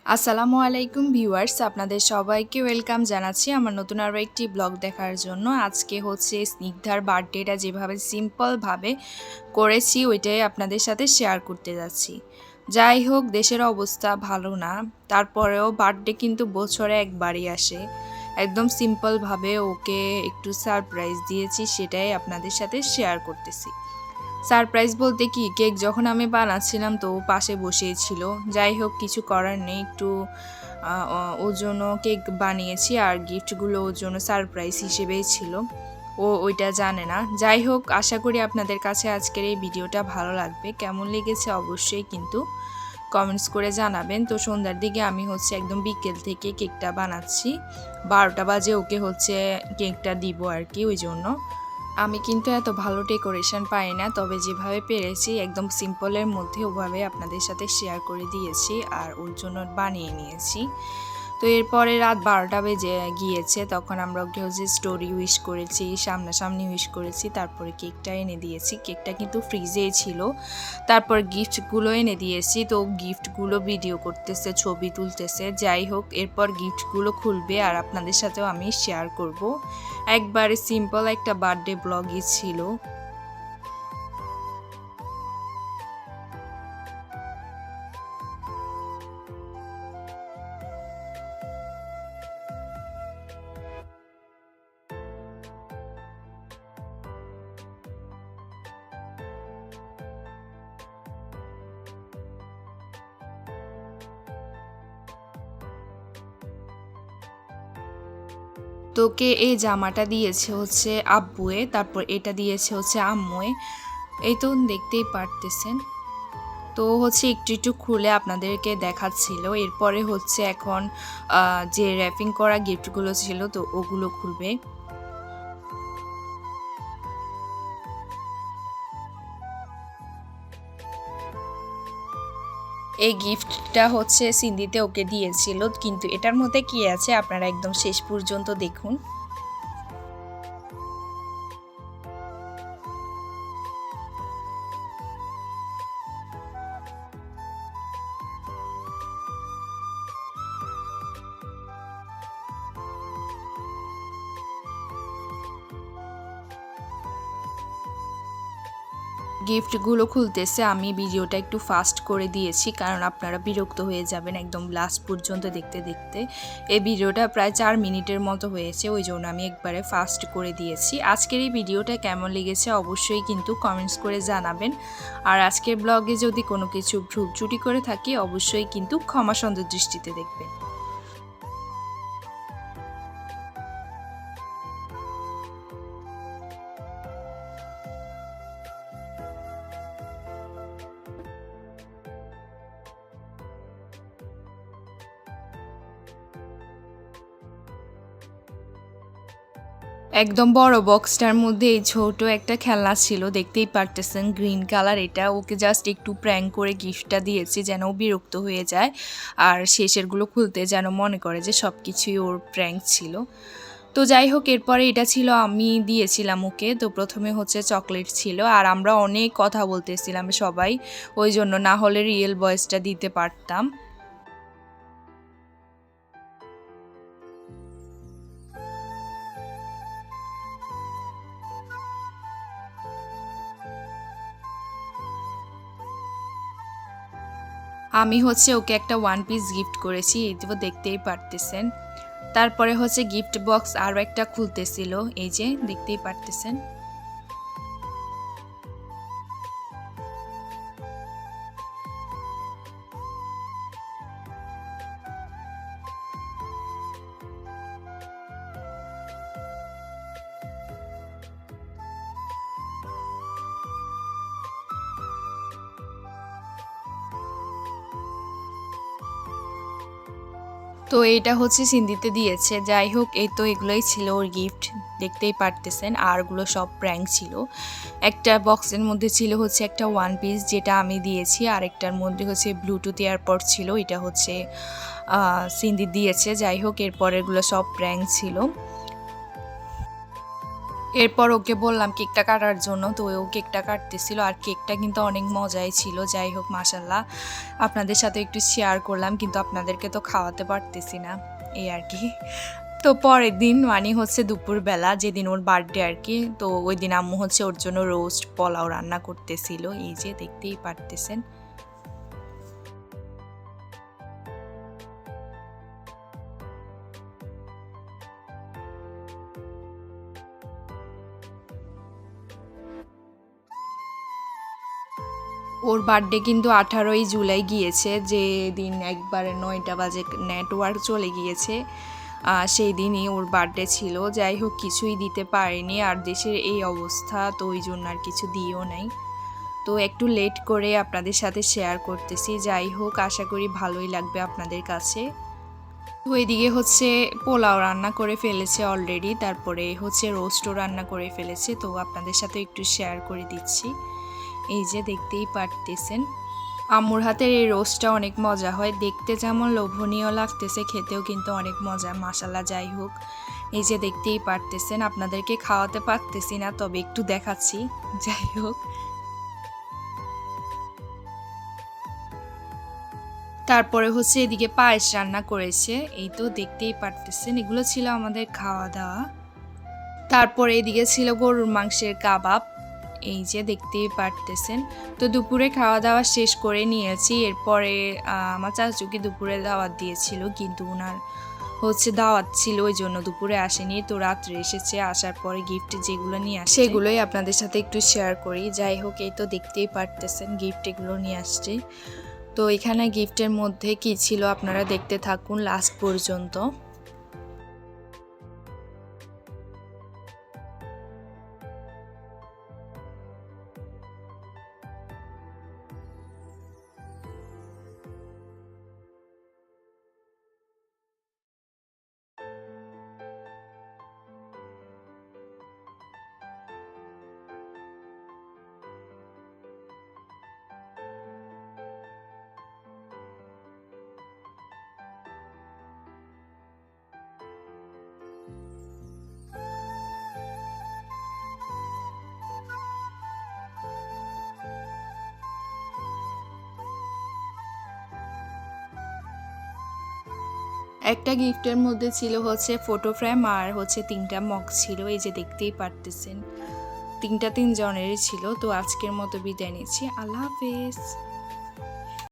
আসসালামু আলাইকুম ভিউয়ার্স, আপনাদের সবাইকে ওয়েলকাম জানাচ্ছি আমার নতুন আরও একটি ব্লগ দেখার জন্য। আজকে হচ্ছে স্নিগ্ধার বার্থডেটা যেভাবে সিম্পলভাবে করেছি ওইটাই আপনাদের সাথে শেয়ার করতে যাচ্ছি। যাই হোক, দেশের অবস্থা ভালো না, তারপরেও বার্থডে কিন্তু বছরে একবারই আসে। একদম সিম্পলভাবে ওকে একটু সারপ্রাইজ দিয়েছি, সেটাই আপনাদের সাথে শেয়ার করতেছি। সারপ্রাইজ বলতে কি, কেক যখন আমি বানাচ্ছিলাম তো ও পাশে বসেই ছিল। যাই হোক, কিছু করার নেই, একটু ওর জন্য কেক বানিয়েছি আর গিফটগুলো ওর জন্য সারপ্রাইজ হিসেবেই ছিল। ও ওইটা জানে না। যাই হোক, আশা করি আপনাদের কাছে আজকের এই ভিডিওটা ভালো লাগবে। কেমন লেগেছে অবশ্যই কিন্তু কমেন্টস করে জানাবেন। তো সন্ধ্যার দিকে আমি হচ্ছে একদম বিকেল থেকে কেকটা বানাচ্ছি, 12টা বাজে ওকে হচ্ছে কেকটা দিব আর কি। ওই জন্য আমি কিন্তু এত ভালো ডেকোরেশন পাই না, তবে যেভাবে পেরেছি একদম সিম্পলের মধ্যে ওভাবে আপনাদের সাথে শেয়ার করে দিয়েছি আর ওর জন্য বানিয়ে নিয়েছি। তো এরপরে রাত 12টা বেজে গিয়েছে, তখন আমরা ওকে হচ্ছে স্টোরি উইশ করেছি, সামনাসামনি উইশ করেছি, তারপরে কেকটা এনে দিয়েছি। কেকটা কিন্তু ফ্রিজেই ছিল। তারপর গিফটগুলো এনে দিয়েছি, তো গিফটগুলো ভিডিও করতেছে, ছবি তুলতেছে। যাই হোক, এরপর গিফটগুলো খুলবে আর আপনাদের সাথেও আমি শেয়ার করব। একবারে সিম্পল একটা বার্থডে ব্লগই ছিল। তোকে এই জামাটা দিয়েছে হচ্ছে আব্বুয়ে, তারপর এটা দিয়েছে হচ্ছে আম্মুয়ে। এই তো দেখতেই পারতেছেন। তো হচ্ছে একটু একটু খুলে আপনাদেরকে দেখাচ্ছিল। এরপরে হচ্ছে এখন যে র্যাপিং করা গিফটগুলো ছিল তো ওগুলো খুলবে। এই গিফটটা হচ্ছে সিন্ধিতে ওকে দিয়েছিল, কিন্তু এটার মধ্যে কি আছে আপনারা একদম শেষ পর্যন্ত দেখুন। গিফটগুলো খুলতেছে, আমি ভিডিওটা একটু ফাস্ট করে দিয়েছি কারণ আপনারা বিরক্ত হয়ে যাবেন একদম লাস্ট পর্যন্ত দেখতে দেখতে। এই ভিডিওটা প্রায় 4 মিনিটের মতো হয়েছে, ওই জন্য আমি একবারে ফাস্ট করে দিয়েছি। আজকের এই ভিডিওটা কেমন লেগেছে অবশ্যই কিন্তু কমেন্টস করে জানাবেন। আর আজকের ব্লগে যদি কোনো কিছু ভুল ত্রুটি করে থাকি অবশ্যই কিন্তু ক্ষমা সুন্দর দৃষ্টিতে দেখবেন। একদম বড় বক্সটার মধ্যে এই ছোট একটা খেলনা ছিল, দেখতেই পারতেছেন গ্রিন কালার। এটা ওকে জাস্ট একটু প্র্যাঙ্ক করে গিফটটা দিয়েছি যেন ও বিরক্ত হয়ে যায় আর শেষেরগুলো খুলতে যেন মনে করে যে সব কিছুই ওর প্র্যাঙ্ক ছিল। তো যাই হোক, এরপরে এটা ছিল আমি দিয়েছিলাম ওকে। তো প্রথমে হচ্ছে চকলেট ছিল আর আমরা অনেক কথা বলতেছিলাম সবাই, ওই জন্য না হলে রিয়েল ভয়েসটা দিতে পারতাম। আমি হচ্ছে ওকে একটা ওয়ান পিস গিফট করেছি, এই তো দেখতেই পারতেছেন। তারপরে হচ্ছে গিফট বক্স আরও একটা খুলতেছিল, এই যে দেখতেই পারতেছেন। তো এইটা হচ্ছে সিন্ধিতে দিয়েছে। যাই হোক, এই তো এগুলোই ছিল ওর গিফট, দেখতেই পারতেছেন। আরগুলো সব প্র্যাঙ্ক ছিল। একটা বক্সের মধ্যে ছিল হচ্ছে একটা ওয়ান পিস যেটা আমি দিয়েছি, আর একটার মধ্যে হচ্ছে ব্লুটুথ এয়ারপড ছিল, এটা হচ্ছে সিন্ধি দিয়েছে। যাই হোক, এরপরেরগুলো সব প্র্যাঙ্ক ছিল। এরপর ওকে বললাম কেকটা কাটার জন্য, তো ও কেকটা কাটতেছিল আর কেকটা কিন্তু অনেক মজাই ছিল। যাই হোক মাশাল্লাহ, আপনাদের সাথে একটু শেয়ার করলাম, কিন্তু আপনাদেরকে তো খাওয়াতে পারতেছি না, এই আর কি। তো পরের দিন মানে হচ্ছে দুপুরবেলা, যেদিন ওর বার্থডে আর কি, তো ওই দিন আম্মু হচ্ছে ওর জন্য রোস্ট পোলাও রান্না করতেছিল, এই যে দেখতেই পারতেছেন। ওর বার্থডে কিন্তু 18ই জুলাই গিয়েছে, যেদিন একবারে 9টা বাজে নেটওয়ার্ক চলে গিয়েছে, সেই দিনই ওর বার্থডে ছিল। যাই হোক কিছুই দিতে পারিনি, আর দেশের এই অবস্থা, তো ওই জন্য আর কিছু দিও নাই। তো একটু লেট করে আপনাদের সাথে শেয়ার করতেছি। যাই হোক আশা করি ভালোই লাগবে আপনাদের কাছে। তো এদিকে হচ্ছে পোলাও রান্না করে ফেলেছে অলরেডি, তারপরে হচ্ছে রোস্টও রান্না করে ফেলেছে, তো আপনাদের সাথে একটু শেয়ার করে দিচ্ছি। এই যে দেখতেই পারতেছেন, আম্মুর হাতের এই রোস্টটা অনেক মজা হয়, দেখতে যেমন লোভনীয় লাগতেছে, খেতেও কিন্তু অনেক মজা মাশাল্লাহ। যাই হোক এই যে দেখতেই পারতেছেন, আপনাদেরকে খাওয়াতে পারতেছি না, তবে একটু দেখাচ্ছি। যাই হোক তারপরে হচ্ছে এদিকে পায়েস রান্না করেছে, এই তো দেখতেই পারতেছেন। এগুলো ছিল আমাদের খাওয়া দাওয়া। তারপরে এদিকে ছিল গরুর মাংসের কাবাব, এই যে দেখতেই পারতেছেন। তো দুপুরে খাওয়া দাওয়া শেষ করে নিয়েছি। এরপরে আমার চাচুকে দুপুরে দাওয়াত দিয়েছিল, কিন্তু ওনার হচ্ছে দাওয়াত ছিল, ওই জন্য দুপুরে আসেনি, তো রাত্রে এসেছে। আসার পরে গিফট যেগুলো নিয়ে আসে সেগুলোই আপনাদের সাথে একটু শেয়ার করি। যাই হোক এই তো দেখতেই পারতেছেন গিফট এগুলো নিয়ে আসছে। তো এখানে গিফটের মধ্যে কি ছিল আপনারা দেখতে থাকুন লাস্ট পর্যন্ত। একটা গিফটের মধ্যে ছিল হচ্ছে ফটো ফ্রেম, আর হচ্ছে 3টা মগ ছিল, এই যে দেখতেই পারতেছেন। 3 জনেরই ছিল। তো আজকের মতো বিদায় নিচ্ছি, আল্লাহ হাফেজ।